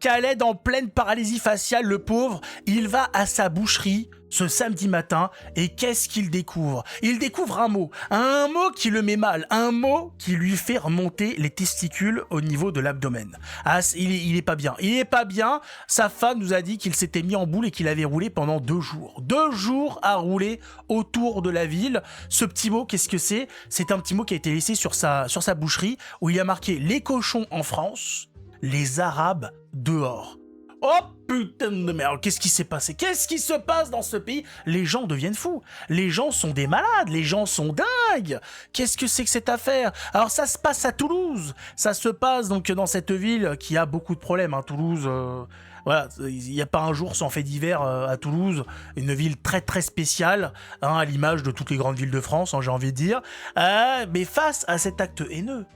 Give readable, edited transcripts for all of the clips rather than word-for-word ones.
Khaled en pleine paralysie faciale, le pauvre, il va à sa boucherie ce samedi matin et qu'est-ce qu'il découvre? Il découvre un mot qui le met mal, un mot qui lui fait remonter les testicules au niveau de l'abdomen. Ah, il est pas bien, il est pas bien. Sa femme nous a dit qu'il s'était mis en boule et qu'il avait roulé pendant 2 jours. 2 jours à rouler autour de la ville. Ce petit mot, qu'est-ce que c'est? C'est un petit mot qui a été laissé sur sa boucherie où il a marqué les cochons en France, les Arabes dehors. Oh putain de merde, qu'est-ce qui s'est passé? Qu'est-ce qui se passe dans ce pays? Les gens deviennent fous. Les gens sont des malades, les gens sont dingues. Qu'est-ce que c'est que cette affaire? Alors ça se passe à Toulouse. Ça se passe donc dans cette ville qui a beaucoup de problèmes. Hein. Toulouse, voilà, il n'y a pas un jour sans fait divers à Toulouse. Une ville très très spéciale, hein, à l'image de toutes les grandes villes de France, hein, j'ai envie de dire. Mais face à cet acte haineux,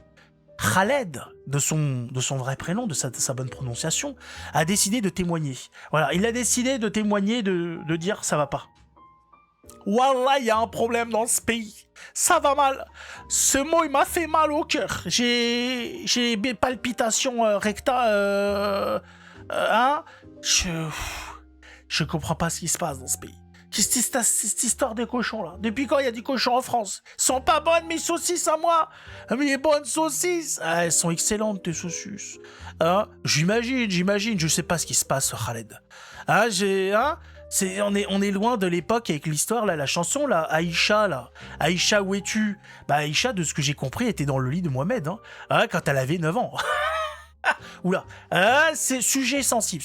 Khaled, de son vrai prénom, de sa bonne prononciation, a décidé de témoigner. Voilà, il a décidé de témoigner, de dire ça va pas. Wallah, il y a un problème dans ce pays. Ça va mal. Ce mot, il m'a fait mal au cœur. J'ai des palpitations hein. Je comprends pas ce qui se passe dans ce pays. Qu'est-ce que c'est cette histoire des cochons là? Depuis quand il y a des cochons en France? Sont pas bonnes mes saucisses à moi? Mes bonnes saucisses, elles sont excellentes tes saucisses. Hein? J'imagine, je sais pas ce qui se passe, Khaled. Hein, on est loin de l'époque avec l'histoire là, la chanson là, Aïcha là. Aïcha où es-tu? Bah Aïcha, de ce que j'ai compris, était dans le lit de Mohamed, hein, quand elle avait 9 ans. Oula, c'est sujet sensible.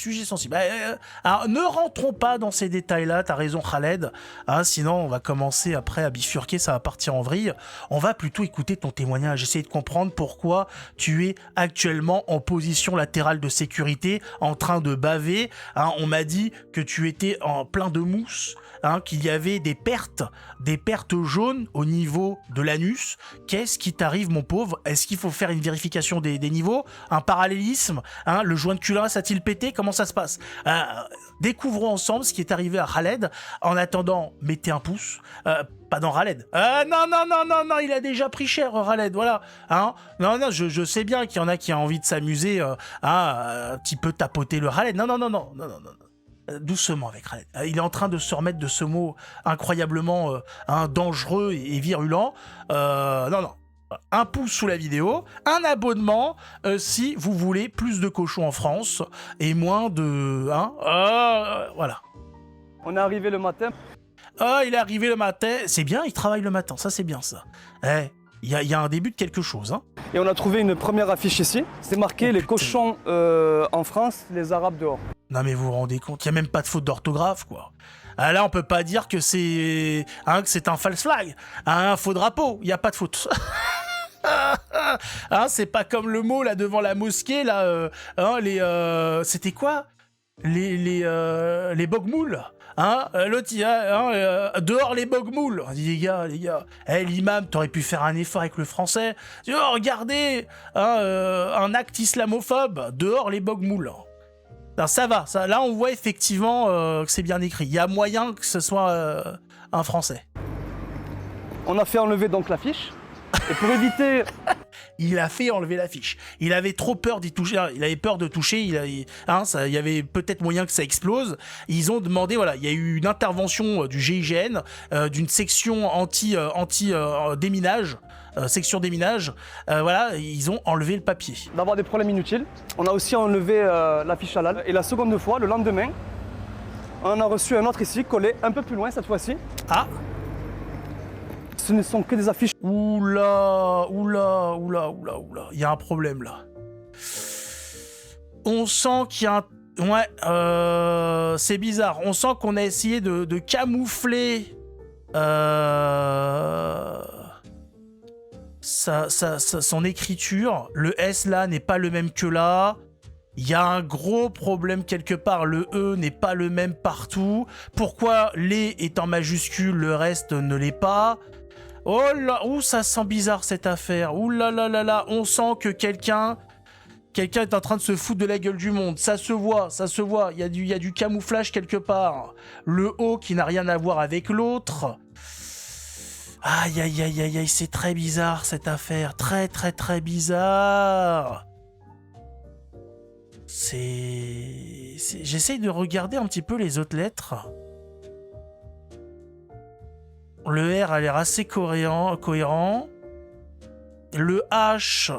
Alors, ne rentrons pas dans ces détails-là, t'as raison Khaled, hein, sinon on va commencer après à bifurquer, ça va partir en vrille. On va plutôt écouter ton témoignage, essayer de comprendre pourquoi tu es actuellement en position latérale de sécurité, en train de baver. Hein, on m'a dit que tu étais en plein de mousse, hein, qu'il y avait des pertes jaunes au niveau de l'anus. Qu'est-ce qui t'arrive mon pauvre? Est-ce qu'il faut faire une vérification des niveaux? Un parallélisme, hein, le joint de culasse a-t-il pété? Comment ça se passe? Découvrons ensemble ce qui est arrivé à Khaled. En attendant, mettez un pouce. Pas dans Khaled. Non, il a déjà pris cher, Khaled, voilà. Hein, non, je sais bien qu'il y en a qui ont envie de s'amuser, un petit peu tapoter le Khaled. Non. Doucement avec Khaled. Il est en train de se remettre de ce mot incroyablement dangereux et virulent. Non. Un pouce sous la vidéo, un abonnement si vous voulez plus de cochons en France et moins de... voilà. On est arrivé le matin. Il est arrivé le matin. C'est bien, il travaille le matin, ça c'est bien ça. Il y a un début de quelque chose. Hein. Et on a trouvé une première affiche ici. C'est marqué les cochons en France, les Arabes dehors. Non mais vous vous rendez compte, il n'y a même pas de faute d'orthographe quoi. Là on peut pas dire que c'est un false flag, un faux drapeau, il n'y a pas de faute. C'est pas comme le mot là devant la mosquée là, c'était quoi? Les bogmoules. L'autre dehors les bogmoules. On dit les gars, l'imam, t'aurais pu faire un effort avec le français. Regardez, un acte islamophobe, dehors les bogmoules. Non, ça va, là on voit effectivement que c'est bien écrit. Il y a moyen que ce soit un français. On a fait enlever donc l'affiche. Et pour éviter... Il a fait enlever l'affiche. Il avait trop peur d'y toucher. Il avait peur de toucher. Il y avait peut-être moyen que ça explose. Ils ont demandé, voilà, il y a eu une intervention du GIGN, d'une section anti-déminage. Section déminage. Voilà, ils ont enlevé le papier. D'avoir des problèmes inutiles. On a aussi enlevé l'affiche halal. Et la seconde fois, le lendemain, on en a reçu un autre ici, collé un peu plus loin cette fois-ci. Ce ne sont que des affiches. Oula. Il y a un problème là. On sent qu'il y a un... Ouais, c'est bizarre. On sent qu'on a essayé de camoufler... son écriture. Le S là n'est pas le même que là. Il y a un gros problème quelque part, le E n'est pas le même partout. Pourquoi les est en majuscule, le reste ne l'est pas? Oh là, ça sent bizarre cette affaire. Ouh là, on sent que quelqu'un est en train de se foutre de la gueule du monde. Ça se voit. Il y a du camouflage quelque part. Le O qui n'a rien à voir avec l'autre. Aïe, c'est très bizarre cette affaire. Très bizarre. J'essaye de regarder un petit peu les autres lettres. Le R a l'air assez cohérent. Le H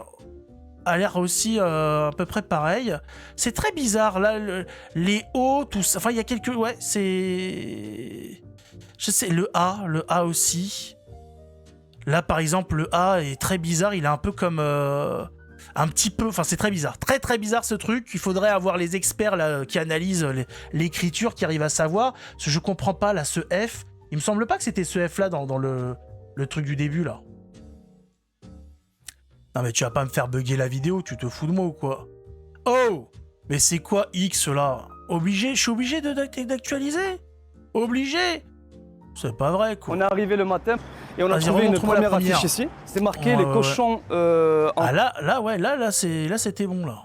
a l'air aussi à peu près pareil. C'est très bizarre, là, les O, tout ça. Enfin, il y a quelques... Ouais, c'est... Je sais, le A aussi. Là, par exemple, le A est très bizarre. Il est un peu comme... un petit peu... Enfin, c'est très bizarre. Très, très bizarre, ce truc. Il faudrait avoir les experts là, qui analysent l'écriture, qui arrivent à savoir. Parce que je comprends pas, là, ce F. Il me semble pas que c'était ce F-là dans le truc du début, là. Non mais tu vas pas me faire bugger la vidéo, tu te fous de moi ou quoi? Oh! Mais c'est quoi X là? Je suis obligé d'actualiser? Obligé? C'est pas vrai quoi. On est arrivé le matin et on a trouvé une première affiche ici. C'est marqué les cochons en... Ah là c'était bon là.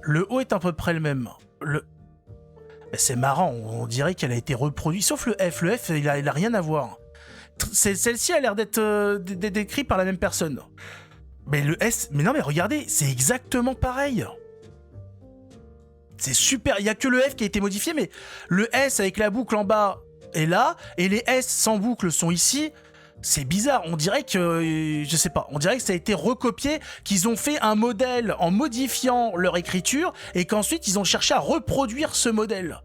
Le haut est à peu près le même. Mais c'est marrant, on dirait qu'elle a été reproduite. Sauf le F. Le F, il a rien à voir. Celle-ci a l'air d'être décrite par la même personne. Mais le S... Mais non mais regardez, c'est exactement pareil. C'est super. Il n'y a que le F qui a été modifié, mais le S avec la boucle en bas est là, et les S sans boucle sont ici. C'est bizarre. On dirait que... je sais pas. On dirait que ça a été recopié, qu'ils ont fait un modèle en modifiant leur écriture, et qu'ensuite ils ont cherché à reproduire ce modèle.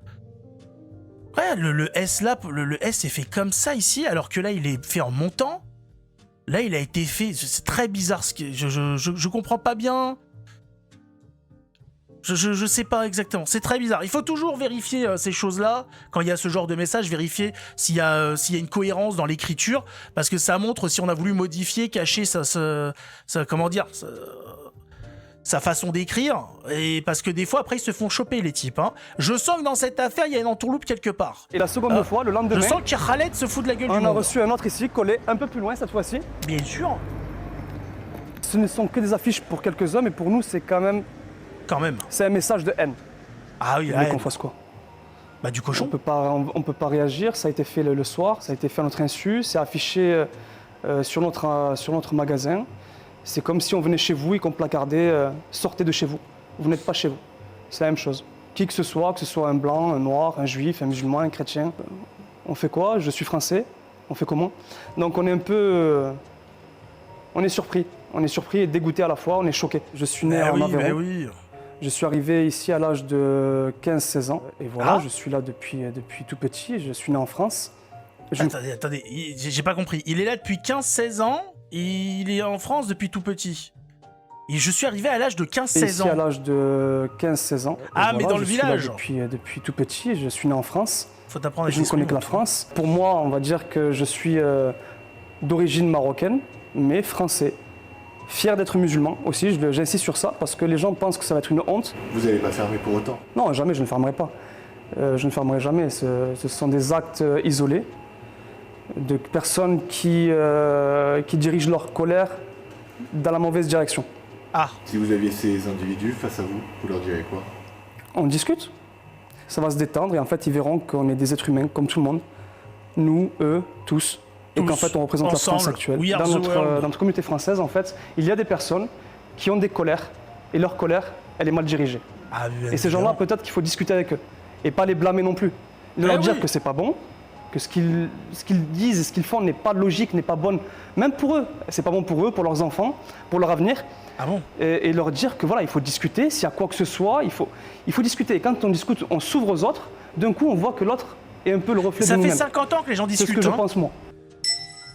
Ouais, le S là, le S est fait comme ça ici, alors que là il est fait en montant. Là il a été fait, c'est très bizarre, je comprends pas bien. Je sais pas exactement, c'est très bizarre. Il faut toujours vérifier ces choses-là, quand il y a ce genre de message, vérifier s'il y a une cohérence dans l'écriture, parce que ça montre si on a voulu modifier, cacher comment dire, sa façon d'écrire, et parce que des fois après ils se font choper les types. Hein. Je sens que dans cette affaire il y a une entourloupe quelque part. Et la seconde fois, le lendemain, je sens que Khaled se fout de la gueule du monde. On a reçu un autre ici, collé un peu plus loin cette fois-ci. Bien sûr. Ce ne sont que des affiches pour quelques hommes, et pour nous c'est quand même... C'est un message de haine. Ah oui, la haine. Qu'on fasse quoi? Bah du cochon. On peut pas réagir, ça a été fait le soir, ça a été fait à notre insu, c'est affiché sur notre magasin. C'est comme si on venait chez vous et qu'on placardait sortez de chez vous. Vous n'êtes pas chez vous. C'est la même chose. Qui que ce soit un blanc, un noir, un juif, un musulman, un chrétien. On fait quoi? Je suis français. On fait comment? Donc on est un peu... on est surpris. On est surpris et dégoûté à la fois, on est choqué. Je suis né en Aveyron. Oui. Je suis arrivé ici à l'âge de 15-16 ans. Et voilà, je suis là depuis tout petit. Je suis né en France. Attendez, j'ai pas compris. Il est là depuis 15-16 ans, il est en France depuis tout petit. Et je suis arrivé à l'âge de 15-16 ans. Ici à l'âge de 15-16 ans. Ah, mais dans le village. Depuis tout petit, je suis né en France. Faut t'apprendre à Je ne connais que la France. Pour moi, on va dire que je suis d'origine marocaine, mais français. Fier d'être musulman aussi, j'insiste sur ça, parce que les gens pensent que ça va être une honte. Vous n'allez pas fermer pour autant? Non, jamais, je ne fermerai pas. Je ne fermerai jamais. Ce sont des actes isolés de personnes qui dirigent leur colère dans la mauvaise direction. Ah. Si vous aviez ces individus face à vous, vous leur diriez quoi? On discute. Ça va se détendre et en fait, ils verront qu'on est des êtres humains comme tout le monde. Nous, eux, tous. Et qu'en fait, on représente la France actuelle. Dans notre communauté française, en fait, il y a des personnes qui ont des colères et leur colère, elle est mal dirigée. Ah, et ces gens-là, peut-être qu'il faut discuter avec eux et pas les blâmer non plus. Leur dire que c'est pas bon, que ce qu'ils disent et ce qu'ils font n'est pas logique, n'est pas bonne. Même pour eux, c'est pas bon pour eux, pour leurs enfants, pour leur avenir. Ah bon? Et leur dire que voilà, il faut discuter. S'il y a quoi que ce soit, il faut discuter. Et quand on discute, on s'ouvre aux autres. D'un coup, on voit que l'autre est un peu le reflet de nous-mêmes. Ça fait 50 ans que les gens discutent. C'est ce que je pense moi.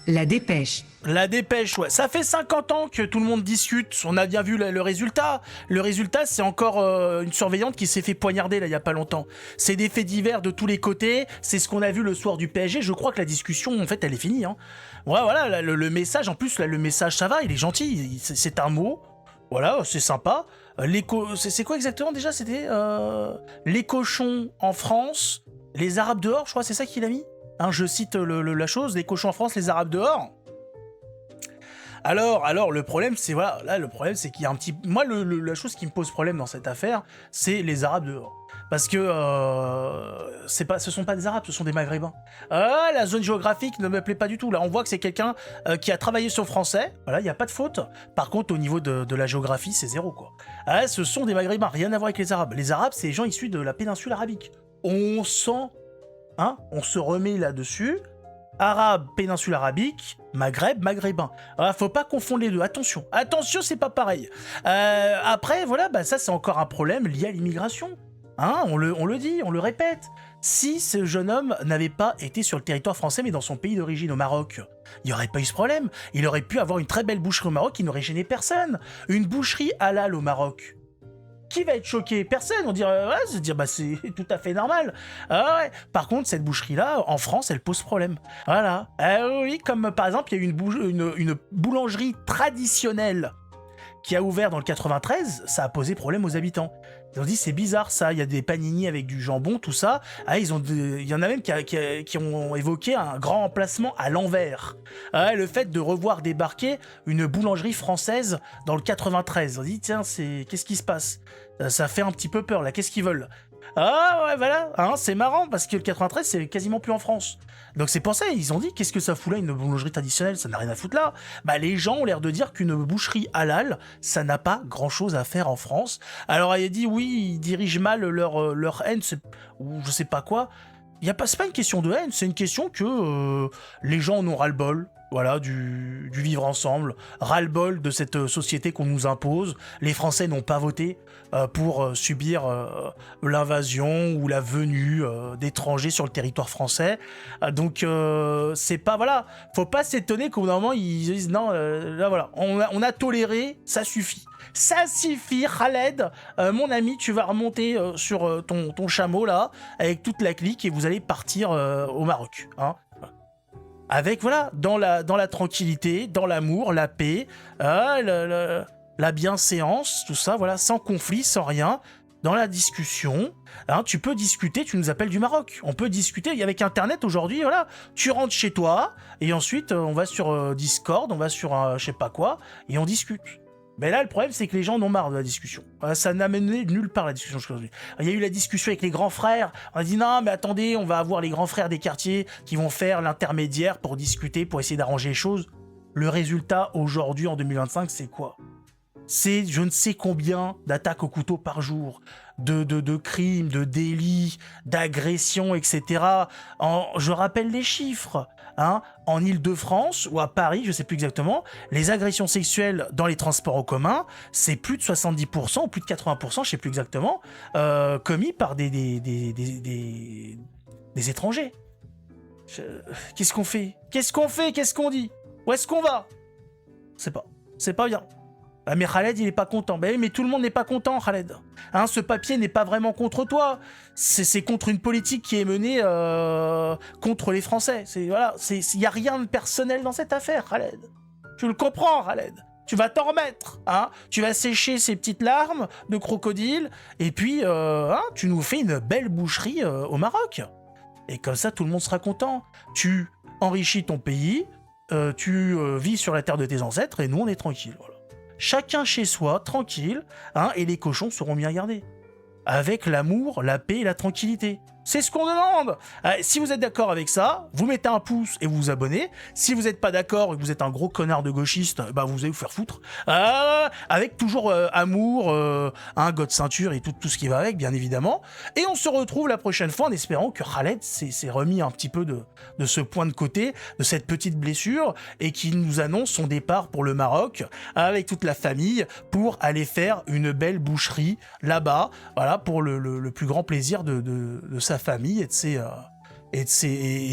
La dépêche. La dépêche, ouais. Ça fait 50 ans que tout le monde discute. On a bien vu le résultat. Le résultat, c'est encore une surveillante qui s'est fait poignarder là il y a pas longtemps. C'est des faits divers de tous les côtés. C'est ce qu'on a vu le soir du PSG. Je crois que la discussion, en fait, elle est finie. Hein. Ouais, voilà, là, le message, en plus, là, le message, ça va, il est gentil. C'est un mot. Voilà, c'est sympa. C'est quoi exactement déjà? C'était les cochons en France, les Arabes dehors, je crois, c'est ça qu'il a mis. Hein, je cite la chose, les cochons en France, les Arabes dehors. Alors, le problème, c'est voilà, là, le problème, c'est qu'il y a un petit... Moi, la chose qui me pose problème dans cette affaire, c'est les Arabes dehors. Parce que ce sont pas des Arabes, ce sont des Maghrébins. La zone géographique ne me plaît pas du tout. Là, on voit que c'est quelqu'un qui a travaillé sur le français. Voilà, il n'y a pas de faute. Par contre, au niveau de la géographie, c'est zéro, quoi. Ce sont des Maghrébins, rien à voir avec les Arabes. Les Arabes, c'est les gens issus de la péninsule arabique. On sent, hein, on se remet là-dessus. Arabe, péninsule arabique, Maghreb, maghrébin. Faut pas confondre les deux. Attention, c'est pas pareil. Après, voilà, ça c'est encore un problème lié à l'immigration. Hein, on le dit, on le répète. Si ce jeune homme n'avait pas été sur le territoire français, mais dans son pays d'origine, au Maroc, il n'y aurait pas eu ce problème. Il aurait pu avoir une très belle boucherie au Maroc qui n'aurait gêné personne. Une boucherie halal au Maroc. Qui va être choqué? Personne. On dirait, se dire, c'est tout à fait normal. Ouais. Par contre, cette boucherie-là, en France, elle pose problème. Voilà. Oui, comme par exemple, il y a eu une boulangerie traditionnelle qui a ouvert dans le 93, ça a posé problème aux habitants. Ils ont dit, c'est bizarre ça, il y a des panini avec du jambon, tout ça. Il y en a même qui ont évoqué un grand emplacement à l'envers. Le fait de revoir débarquer une boulangerie française dans le 93. On dit, tiens, qu'est-ce qui se passe? Ça fait un petit peu peur là, qu'est-ce qu'ils veulent? Ouais, voilà, hein, c'est marrant parce que le 93 c'est quasiment plus en France. Donc c'est pour ça, ils ont dit, qu'est-ce que ça fout là une boulangerie traditionnelle? Ça n'a rien à foutre là. Les gens ont l'air de dire qu'une boucherie halal, ça n'a pas grand-chose à faire en France. Alors il a dit, oui, ils dirigent mal leur haine, ou je sais pas quoi. C'est pas une question de haine, c'est une question que les gens en ont ras-le-bol. Voilà, du vivre ensemble, ras-le-bol de cette société qu'on nous impose. Les Français n'ont pas voté pour subir l'invasion ou la venue d'étrangers sur le territoire français. Donc c'est pas, voilà, faut pas s'étonner qu'au bout d'un moment ils disent non, là voilà, on a toléré, ça suffit. Ça suffit, Khaled, mon ami, tu vas remonter sur ton chameau là, avec toute la clique et vous allez partir au Maroc, hein. Avec, voilà, dans la tranquillité, dans l'amour, la paix, la bienséance, tout ça, voilà, sans conflit, sans rien, dans la discussion. Hein, tu peux discuter, tu nous appelles du Maroc. On peut discuter, avec Internet aujourd'hui, voilà, tu rentres chez toi, et ensuite, on va sur Discord, on va sur je sais pas quoi, et on discute. Mais là, le problème, c'est que les gens en ont marre de la discussion. Ça n'a mené nulle part la discussion aujourd'hui. Il y a eu la discussion avec les grands frères. On a dit non, mais attendez, on va avoir les grands frères des quartiers qui vont faire l'intermédiaire pour discuter, pour essayer d'arranger les choses. Le résultat aujourd'hui, en 2025, c'est quoi? C'est je ne sais combien d'attaques au couteau par jour, de crimes, de délits, d'agressions, etc. Je rappelle les chiffres. Hein, en Île-de-France ou à Paris, je sais plus exactement, les agressions sexuelles dans les transports en commun, c'est plus de 70% ou plus de 80%, je sais plus exactement, commis par des étrangers. Qu'est-ce qu'on fait? Qu'est-ce qu'on dit? Où est-ce qu'on va? C'est pas bien. Mais Khaled, il est pas content. Mais tout le monde n'est pas content, Khaled. Hein, ce papier n'est pas vraiment contre toi. C'est contre une politique qui est menée contre les Français. Voilà, il y a rien de personnel dans cette affaire, Khaled. Tu le comprends, Khaled. Tu vas t'en remettre, hein. Tu vas sécher ces petites larmes de crocodile, et puis, tu nous fais une belle boucherie au Maroc. Et comme ça, tout le monde sera content. Tu enrichis ton pays, tu vis sur la terre de tes ancêtres, et nous, on est tranquille, voilà. Chacun chez soi, tranquille, hein, et les cochons seront bien gardés. Avec l'amour, la paix et la tranquillité. C'est ce qu'on demande. Si vous êtes d'accord avec ça, vous mettez un pouce et vous vous abonnez. Si vous n'êtes pas d'accord et que vous êtes un gros connard de gauchiste, vous allez vous faire foutre. Avec toujours amour, un god ceinture et tout ce qui va avec, bien évidemment. Et on se retrouve la prochaine fois en espérant que Khaled s'est remis un petit peu de ce point de côté, de cette petite blessure, et qu'il nous annonce son départ pour le Maroc avec toute la famille pour aller faire une belle boucherie là-bas, voilà, pour le plus grand plaisir de sa famille et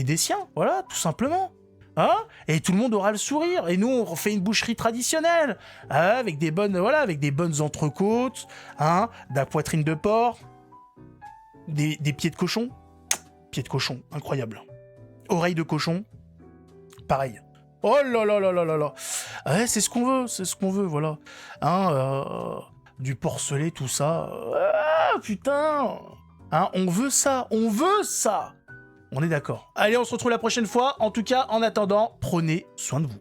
des siens, voilà, tout simplement. Hein, et tout le monde aura le sourire. Et nous, on fait une boucherie traditionnelle, avec des bonnes entrecôtes, hein, de la poitrine de porc, des pieds de cochon. Pieds de cochon, incroyable. Oreilles de cochon, pareil. Oh là là là là là là. Ouais, c'est ce qu'on veut, voilà. Hein, du porcelet, tout ça. Putain. Hein, on veut ça. On est d'accord. Allez, on se retrouve la prochaine fois. En tout cas, en attendant, prenez soin de vous.